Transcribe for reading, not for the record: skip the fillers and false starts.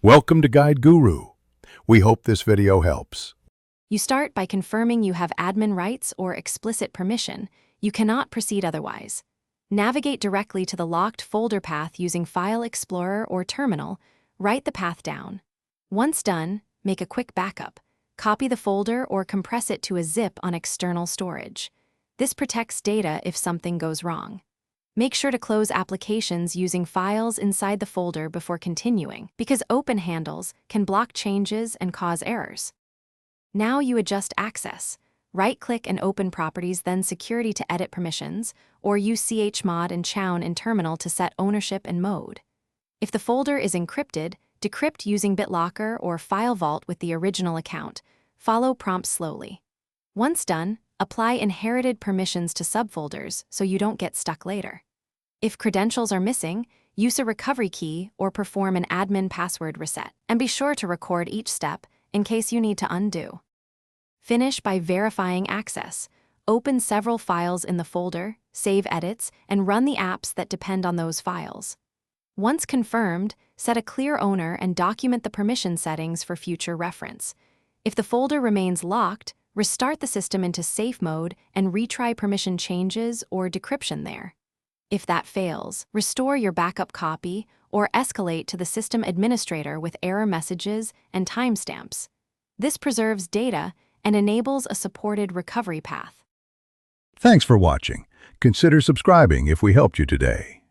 Welcome to Guide Guru. We hope this video helps. You start by confirming you have admin rights or explicit permission. You cannot proceed otherwise. Navigate directly to the locked folder path using File Explorer or Terminal. Write the path down. Once done, make a quick backup. Copy the folder or compress it to a zip on external storage. This protects data if something goes wrong. Make sure to close applications using files inside the folder before continuing, because open handles can block changes and cause errors. Now you adjust access. Right-click and open properties, then security to edit permissions, or use chmod and chown in terminal to set ownership and mode. If the folder is encrypted, decrypt using BitLocker or File Vault with the original account. Follow prompts slowly. Once done, apply inherited permissions to subfolders so you don't get stuck later. If credentials are missing, use a recovery key or perform an admin password reset, and be sure to record each step in case you need to undo. Finish by verifying access. Open several files in the folder, save edits, and run the apps that depend on those files. Once confirmed, set a clear owner and document the permission settings for future reference. If the folder remains locked, restart the system into safe mode and retry permission changes or decryption there. If that fails, restore your backup copy or escalate to the system administrator with error messages and timestamps. This preserves data and enables a supported recovery path. Thanks for watching. Consider subscribing if we helped you today.